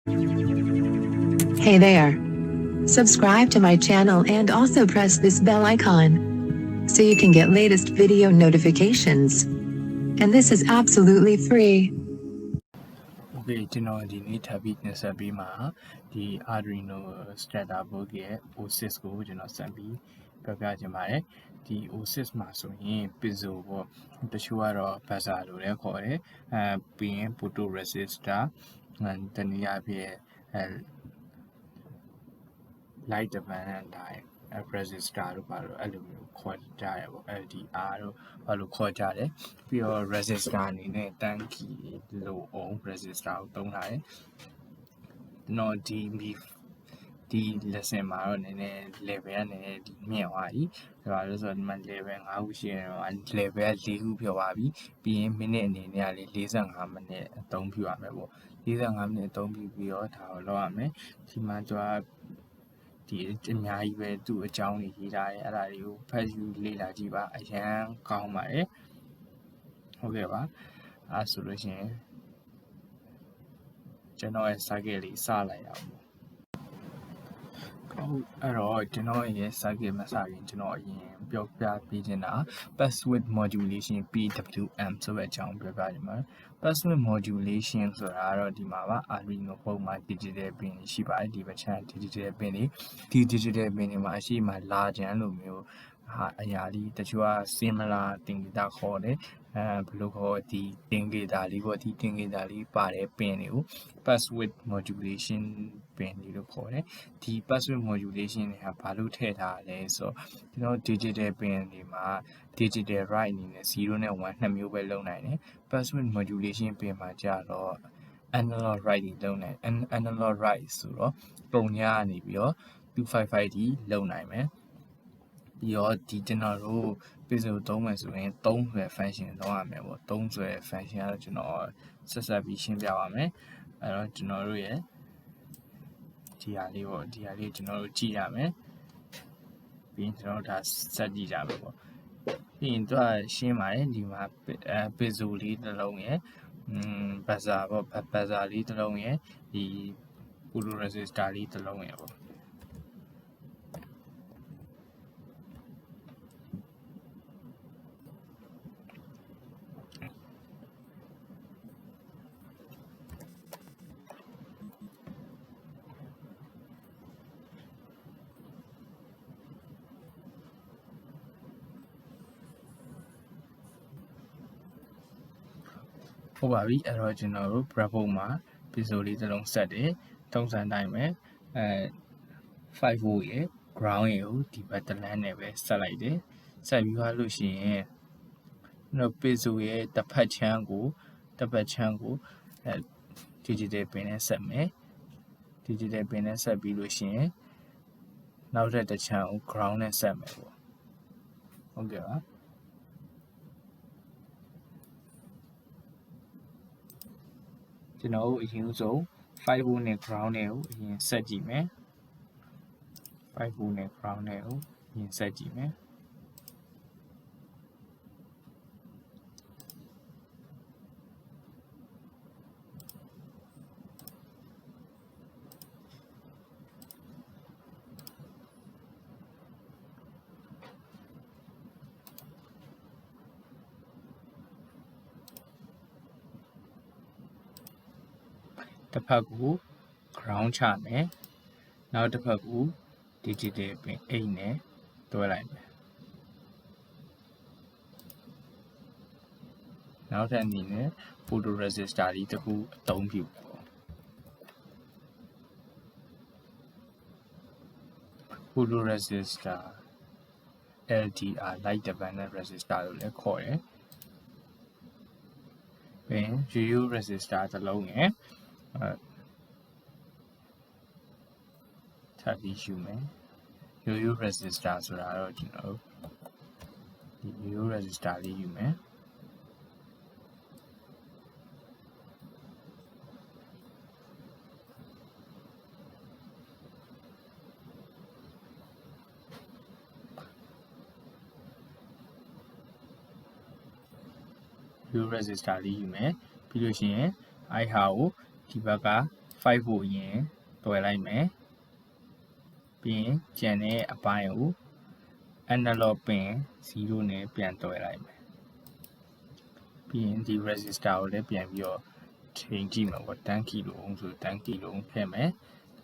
Hey there. Subscribe to my channel and also press this bell icon so you can get latest video notifications. And this is absolutely free. Okay, ကျွန်တော်ဒီနေ့ထပ်ပြီးတင်ဆက်ပေးမှာဒီ Arduino starter board ရဲ့ O6 ကိုကျွန်တော်ဆက်ပြီးပြောပြချင်ပါတယ်ဒီ O6 မှာဆိုရင် Piezo ပေါ့တချို့ကတော့ buzzer လို့လည်းခေါ်တယ်ပြီးရင် photo resistor တနည်းအားဖြင့်light dependent time resistor တို့ပါတော့အဲ့လိုမျိုးခေါ်ကြရပေါ့ LDR တို့ဘာလို့ခေါ်ကြတယ်ပြီးတော့ resistor အနေနဲ့တန်းကီလို့အောင် resistor ကိုသုံးထားတယ်ကျွန်တော်ဒီ lesson မှာတော့နည်းနည်း level ကနည်းနည်းဒီမြင့်သွားပြီဒါပါလို့ဆိုတော့ဒီမှာ level 5ခုရှိရင်တော့ level 4ခုပြောပါပြီပြီးရင် minute အနေနဲ့ကလေ45မိနစ်အသုံးပြုရမယ်ပေါ့45မိနစ်အသုံးပြုပြီးတော့ဒါကိုလောက်ရမယ်ဒီမှာသူကဒီအများကြီးပဲသူ့အကြောင်းတွေရေးထားတယ်အဲ့ဒါတွေကိုဖတ်ယူလေ့လာကြည့်ပါအရန်ကောင်းပါတယ်ဟုတ်ကဲ့ပါအဲ့ဆိုလို့ရှိရင်ကျွန်တော်ရဲ့ circuit လေးစလိုက်အောင်ဟုတ်အဲ့တော့ကျွန်တော်ရဲ့ circuit မစခင်ကျွန်တော်အရင်ပြောပြပေးချင်တာ password modulation PWM ဆိုတဲ့အကြောင်းပြောပြချင်ပါတယ် password modulation ဆိုတာကတော့ဒီမှာပါ Arduino ပုံမှာ digital pin ရှိပါတယ်ဒီဘက်ခြမ်း digital pin တွေဒီ digital pin တွေမှာအရှိမလာကြမ်းလိုမျိုးအရာလေးတချို့က similar တင်ကြတာခေါ်တယ်ဘယ်လိုခေါ်ဒီတင်ကြတာလေးပေါ့ဒီတင်ကြတာလေးပါတယ် pin တွေကို password modulation pin လို့ခေါ်တယ်ဒီ password modulation တွေကဘာလို့ထည့်ထားလဲဆိုတော့ကျွန်တော် digital pin တွေမှာ digital write အနေနဲ့0နဲ့1နှစ်မျိုးပဲလုပ်နိုင်တယ် password modulation pin မှာကျတော့ analog write တွေလုပ်နိုင် analog write ဆိုတော့ပုံညာကနေပြီးတော့255ဒီလုပ်နိုင်မယ်ပြီးတော့ဒီကျွန်တော်တို့ Piezo သုံးမယ်ဆိုရင်3ဆိုတဲ့ function သုံးရမယ်ပေါ့3ဆိုတဲ့ function ကတော့ကျွန်တော်ဆက်ပြီးရှင်းပြပါမယ်အဲ့တော့ကျွန်တော်တို့ရဲ့ဒီဟာလေးပေါ့ဒီဟာလေးကျွန်တော်တို့ကြည့်ရမယ်ပြီးရင်ကျွန်တော်တို့ဒါဆက်ကြည့်ကြမယ်ပေါ့ပြီးရင်သူကရှင်းပါတယ်ဒီမှာPiezo လေးတစ်လုံးရယ်buzzer ပေါ့ buzzer လေးတစ်လုံးရယ်ဒီ photo resistor လေးတစ်လုံးရယ်ပေါ့ဟုတ်ပါပြီအဲ့တော့ကျွန်တော်တို့ bravo မှာ Piezo လေးတစ်လုံးဆက်တယ်ထုံးစံတိုင်းပဲ5 volt ရယ် ground ရယ်ကိုဒီဘက်တစ်လမ်းနဲ့ပဲဆက်လိုက်တယ်ဆက်ပြီးသွားလို့ရှိရင်ကျွန်တော် Piezo ရဲ့တစ်ဖက်ချမ်းကိုdigital pin နဲ့ဆက်မယ် digital pin နဲ့ဆက်ပြီးလို့ရှိရင်နောက်ထပ်တစ်ချမ်းကို ground နဲ့ဆက်မယ်ပေါ့ဟုတ်ကဲ့ပါကျွန်တော်အရင်ဆုံး5 volt နဲ့ ground နဲ့ကိုအရင်ဆက်ကြည့်မယ်5 volt နဲ့ ground နဲ့ကိုအရင်ဆက်ကြည့်မယ်တစ်ဖက်ကို ground ချမယ်နောက်တစ်ဖက်ကို digital pin 8နဲ့တွဲလိုက်မယ်နောက်ထပ်အနေနဲ့ photo resistor လေးတစ်ခုအသုံးပြုပေါ့ photo resistor LDR light dependent resistor လို့လည်းခေါ်တယ်ပြီးရင် UU resistor တစ်လုံးရယ်ထပ်ပြီးယူမယ် UU resistor ဆိုတာတော့ကျွန်တော်ဒီ UU resistor လေးယူမယ်UU resistor လေးယူမယ်ပြီးလို့ရှိရင်အဲ့ဟာကိုဒီဘက်က 5ကိုရင်တွယ်လိုက်မယ်ပြီးရင်ကျန်တဲ့အပိုင်းကို analog pin 0နဲ့ပြန်တွယ်လိုက်မယ်ပြီးရင်ဒီ resistor ကိုလည်းပြန်ပြီးတော့ချိန်ကြည့်မှာပေါ့10 kilo ohm ဆို10 kilo ohm ထည့်မယ်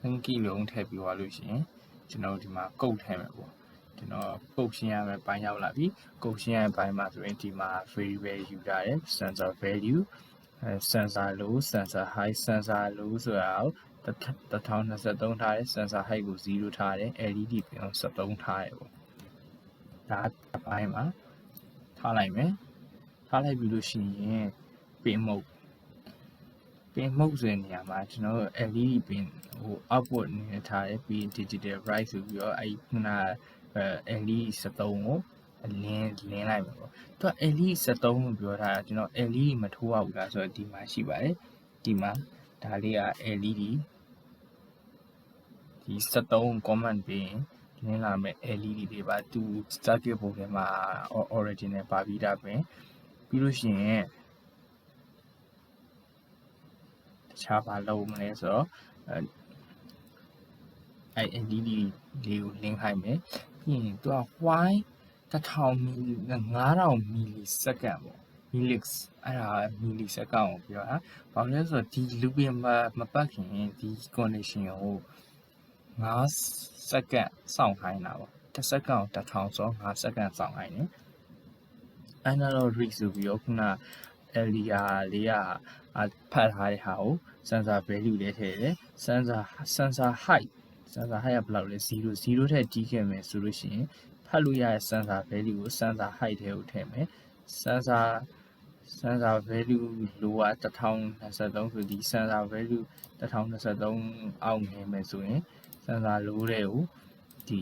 10 kilo ohm ထည့်ပြီးသွားလို့ရှိရင်ကျွန်တော်ဒီမှာကုတ်ထည့်မယ်ပေါ့ကျွန်တော်ကုတ်ရှင်းရမယ်ပိုင်းရောက်လာပြီကုတ်ရှင်းရတဲ့ပိုင်းမှာဆိုရင်ဒီမှာ variable ယူထားတယ် sensor value sensor low sensor high sensor low ဆိုတာကို1023ထားတယ် sensor high ကို0ထားတယ် LED ပြန်73ထားတယ်ပေါ့ဒါအပိုင်းမှာထားလိုက်မယ်ထားလိုက်ပြီးလို့ရှိရင်ပင်မုတ်ဆိုတဲ့နေရာမှာကျွန်တော်တို့ LED ပင်ဟို output အနေနဲ့ထားတယ်ပြီး digital bright ဆိုပြီးတော့အဲ့ခုနLED 73ကိုလင်းလိုက်မယ်ပေါ့သူက LED 73လို့ပြောထားတာကျွန်တော် LED မထိုးရဘူးလားဆိုတော့ဒီမှာရှိပါတယ်ဒီမှာဒါလေးက LED ဒီ73 comment ပြီးရင်လင်းလာမယ် LED တွေပါသူ circuit board ထဲမှာ original ပါပြီးသားပဲပြီးလို့ရှိရင်တခြားဘာလုပ်မလဲဆိုတော့အဲ့ LED လေးကိုလင်းခိုင်းမယ်ပြီးရင်သူက white 1000 5000 millisecond ပေါ့ millix အဲ့ဒါ millisecond ကိုပြောတာဘာလို့လဲဆိုတော့ဒီ loop မပတ်ခင်ဒီ condition ကို5 second စောင့်ခိုင်းတာပေါ့1 second ကို1000ဆို5 second စောင့်ခိုင်းတယ် analog read ဆိုပြီးတော့ခုန LDR လေးကဖတ်ထားတဲ့ဟာကို sensor value လေးထည့်တယ် sensor height ကဘယ်လောက်လဲ0ထက်ကြီးခဲ့မယ်ဆိုလို့ရှိရင်ဖတ်လို့ရတဲ့ sensor value ကို sensor height ထဲကိုထည့်မယ် sensor value လိုက1023ဆိုဒီ sensor value 1023အောက်နေမယ်ဆိုရင် sensor လိုတဲ့ကိုဒီ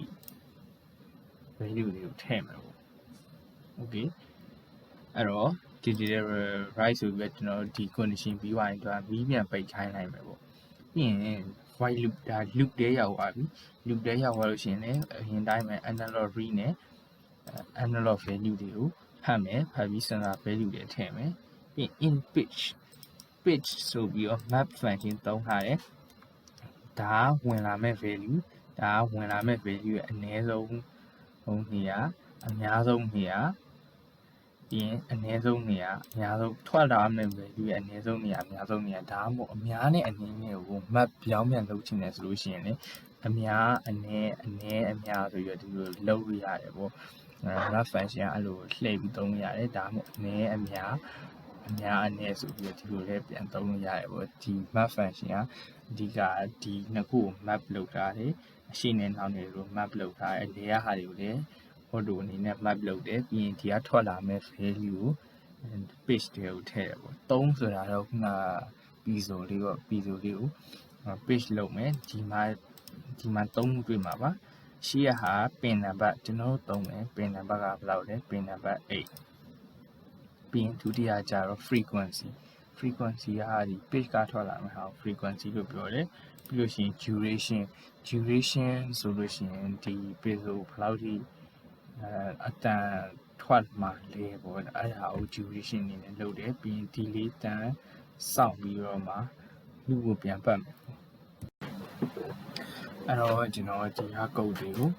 value တွေကိုထည့်မယ်ပေါ့ okay အဲ့တော့ digital right ဆိုပြီးကျွန်တော်ဒီ condition ပြီးသွားရင်တော့မီးပြန်ပိတ်ခိုင်းလိုက်မယ်ပေါ့ပြီးရင် white loop ဒါ loop ထဲရောက်သွားပြီ loop ထဲရောက်သွားလို့ရှိရင်လည်းအရင်တိုင်းပဲ analog read နဲ့ analog value တွေကိုဖတ်မယ်ဖတ်ပြီး sensor value တွေထည့်မယ်ပြီး in pitch ဆိုပြီးတော့ map function သုံးထားတယ်ဒါဝင်လာမဲ့ value ဒါဝင်လာမဲ့ value ရဲ့အနည်းဆုံးနေရာအများဆုံးနေရာပြီးရင်အနည်းဆုံးနေရာအများဆုံးထွက်လာမဲ့ value ရဲ့အနည်းဆုံးနေရာအများဆုံးနေရာဒါမှမဟုတ်အများနဲ့အနည်းနဲ့ကို map ပြောင်းပြန်လုပ်ချင်တယ်ဆိုလို့ရှိရင်လည်းအများအနည်းအများဆိုပြီးတော့ဒီလိုလုပ်ရရတယ်ပေါ့map function ကအဲ့လိုလှည့်ပြီးသုံးရတယ်ဒါမှမဟုတ်အနည်းအများအနည်းဆိုပြီးတော့ဒီလိုလည်းပြန်သုံးလို့ရတယ်ပေါ့ဒီ map function ကအဓိကဒီနှစ်ခုကို map လုပ်ထားတယ်အရှိနဲ့နောက်နေလို့ map လုပ်ထားတယ်လေယာဟာတွေကိုလည်း auto အနေနဲ့ map လုပ်တယ်ပြီးရင်ဒီကထွက်လာမဲ့ value ကို page တွေကိုထည့်တယ်ပေါ့3ဆိုတာတော့ခုန Piezo လေးကို page လုပ်မယ်ဒီမှာ3ခုတွေ့မှာပါရှိရဟာပင်နံပါတ်ကျွန်တော်တို့သုံးမယ်ပင်နံပါတ်ကဘယ်လောက်လဲပင်နံပါတ်8ပြီးရင်ဒုတိယကျတော့ frequency ကဒီ page ကထွက်လာမှာဟာ frequency လို့ပြောတယ်ပြီးလို့ရှိရင် duration ဆိုလို့ရှိရင်ဒီ Piezo ဘယ်လောက်ထိအတန်ထွက်မှာလဲပေါ့အဲ့ဒါကို duration အနေနဲ့လုပ်တယ်ပြီးရင်ဒီလေးတန်စောင့်ပြီးတော့မှလူကိုပြန်ပတ်မယ်အဲ့တော့ကျွန်တော်ဒီဟာကုတ်တွေကို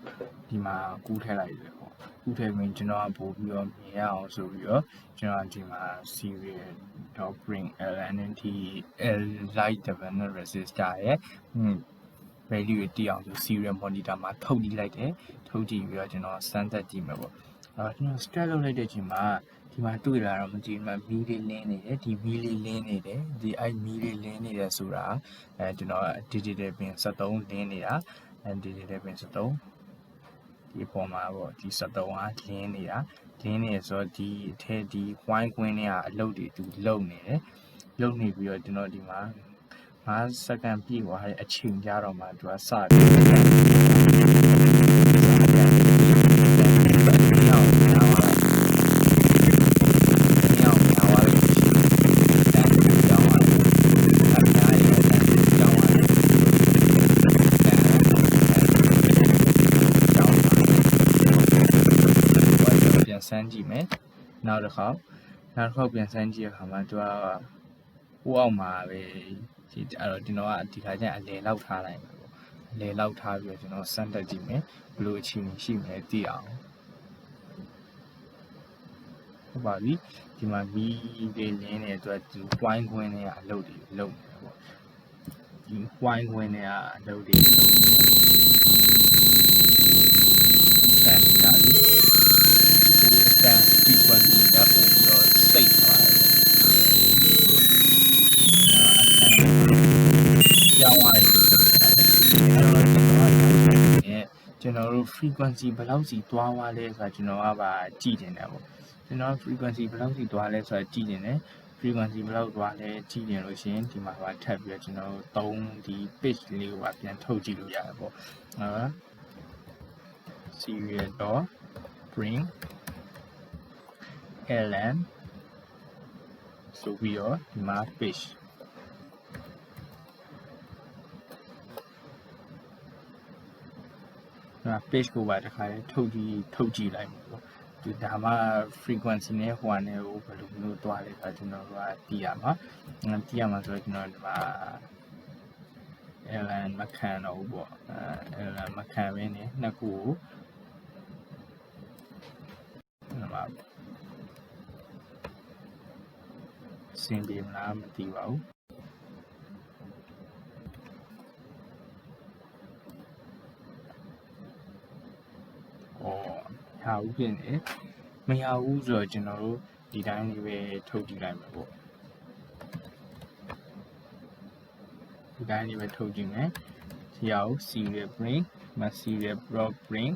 ဒီမှာကူးထည့်လိုက်ပြီပေါ့ကူးထည့်ပြီးကျွန်တော်ကပို့ပြီးတော့မြင်ရအောင်ဆိုပြီးတော့ကျွန်တော်ဒီမှာ serial.bring lnt light development resistor ရဲ့ value တိအောင်ဆို serial monitor မှာထုတ်ကြည့်လိုက်တယ်ထုတ်ကြည့်ပြီးတော့ကျွန်တော်စမ်းသပ်ကြည့်မယ်ပေါ့ကျွန်တော် start လုပ်လိုက်တဲ့အချိန်မှာဒီမှာတွေ့လာတော့မကြည့်မှမီးလေးလင်းနေတယ်ဒီမီးလေးလင်းနေတယ်ဒီအဲ့မီးလေးလင်းနေတယ်ဆိုတာကျွန်တော် digital pin 73လင်းနေတာdigital pin 73ဒီပေါ်မှာပေါ့ဒီ73ကလင်းနေတာလင်းနေဆိုတော့ဒီအထက်ဒီ wine ကွင်းတွေကအလုပ်တွေသူလုံနေတယ်လုံနေပြီးတော့ကျွန်တော်ဒီမှာ5 second ပြည့်သွားတဲ့အချိန်ကြတော့မှသူကစပြီးစမ်းကြည့်မယ်နောက်တစ်ခေါက်ပြန်စမ်းကြည့်ရခါမှာသူကဟိုအောက်မှာပဲ ကျွန်တော်ကဒီခါကျရင်အလဲလောက်ထားလိုက်မယ်ပေါ့အလဲလောက်ထားပြီးတော့ကျွန်တော်စမ်းတက်ကြည့်မယ်ဘယ်လိုအခြေအနေရှိမလဲသိအောင်ဟုတ်ပါပြီဒီမှာမီးတွေလင်းနေတဲ့အတွက်ဒီ point ခွင်းတွေကအလုပ်တွေလုပ်နေတယ်ပေါ့ဒီ point ခွင်းတွေကအလုပ်တွေလုပ်နေတယ်တန်ကြပြီဒီတန် frequency ကပုံပြီးတော့စိတ်သွားတယ်ပြောင်းသွားတယ်ကျွန်တော်တို့ frequency ဘယ်လောက်စီသွားသွားလဲဆိုတာကျွန်တော်ကပါကြည့်နေတယ်ပေါ့ကျွန်တော် frequency ဘယ်လောက်စီသွားလဲဆိုတာကြည့်နေတယ် frequency ဘယ်လောက်သွားလဲကြည့်နေလို့ရှိရင်ဒီမှာပါထပ်ပြီးတော့ကျွန်တော်တို့ဒီ pitch လေးကိုပါပြန်ထုတ်ကြည့်လို့ရတယ်ပေါ့serial dot bring ln ဆိုပြီးတော့ဒီမှာ pitch page ကိုပါတခါလေးထုတ်ကြည့်လိုက်မယ်ပေါ့ဒီဒါမှ frequency နဲ့ဟိုကနေကိုဘယ်လိုမျိုးသွားလဲဆိုတော့ကျွန်တော်တို့ကသိရမှာဆိုတော့ကျွန်တော်ဒီမှာ ln မခံတော့ဘူးပေါ့ln မခံဘဲနဲ့နှစ်ခုကိုဒီမှာစင်ပြေမလားမသိပါဘူးဟာဦးဖြစ်နေမရဘူးဆိုတော့ကျွန်တော်တို့ဒီတိုင်းလေးပဲထုတ်ကြည့်လိုက်မယ်ပေါ့ဒီတိုင်းလေးပဲထုတ်ကြည့်မယ်ဒီအောင် serial bring မ serial bring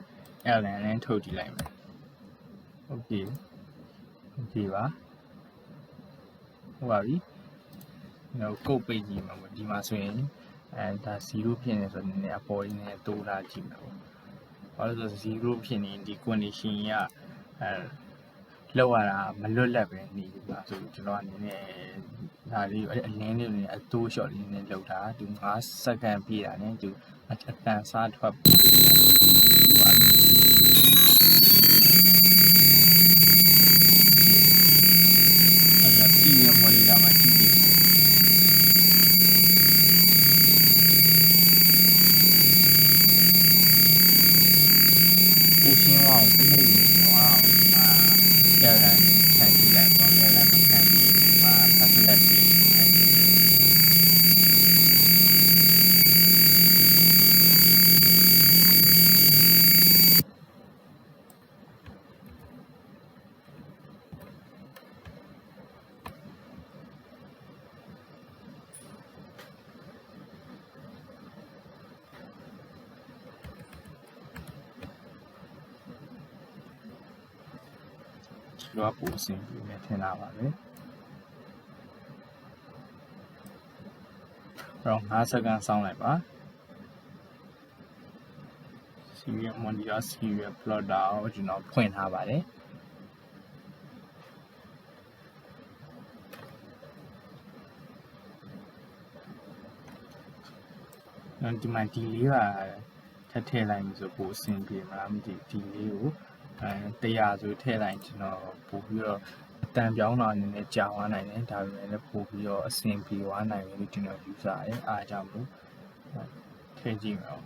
ln နဲ့ထုတ်ကြည့်လိုက်မယ် okay ပါဟုတ်ပါပြီကျွန်တော်ကုတ်ပိတ်ကြည့်မှာပေါ့ဒီမှာဆိုရင်ဒါ0ဖြစ်နေဆိုတော့နည်းနည်းအပေါ်ကြီးနဲ့တိုးလာကြည့်မှာပေါ့ဘာလို့ဆို0ဖြစ်နေဒီ condition ကလောက်ရတာမလွတ်လပ်ပဲနေပါဆိုကျွန်တော်အနေနဲ့ဒါလေးအလင်းလေးနဲ့အတိုး shot လေးနဲ့လောက်တာသူ5စက္ကန့်ပြည့်တာနဲ့သူအတန်စားထွက်serial monitor မှာကြည့်ကြည့်ပူရှင်းသွားအောင်တနေ့ကြီးတော့ပြန်လာခံကြည့်လိုက်ပေါ့ပြန်လာမခံကြည့်ပါပတ်သက်ကြည့်တော့ပူစင်ပြီးထင်လာပါပဲတော့5စက္ကန့်စောင့်လိုက်ပါ serial monitor serial plotter ကိုကျွန်တော်ဖွင့်ထားပါတယ်ဒီမှာဒီလေးပါထပ်ထည့်လိုက်ပြီဆိုပို့အဆင်ပြေမလားမသိဒီလေးကို100ဆိုထည့်လိုက်ကျွန်တော်ပို့ပြီးတော့အတန်ပြောင်းတာအနေနဲ့ကြာသွားနိုင်တယ်ဒါပေမဲ့လည်းပို့ပြီးတော့အဆင်ပြေသွားနိုင်တယ်လို့ကျွန်တော်ယူဆတယ်အားကြောင့်မို့ထည့်ကြည့်မယ်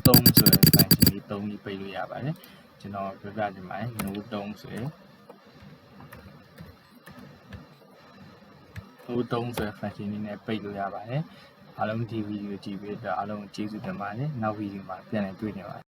3ဆိုတဲ့ function လေး3ပြီးပိတ်လို့ရပါတယ်ကျွန်တော်ပြောပြချင်ပါတယ် no 3ဆိုရင်no 3ဆိုတဲ့ function လေးနဲ့ပိတ်လို့ရပါတယ်အားလုံးဒီဗီဒီယိုကြည့်ပြီးတော့အားလုံးကျေးဇူးတင်ပါတယ်နောက်ဗီဒီယိုမှာပြန်လည်တွေ့ကြပါ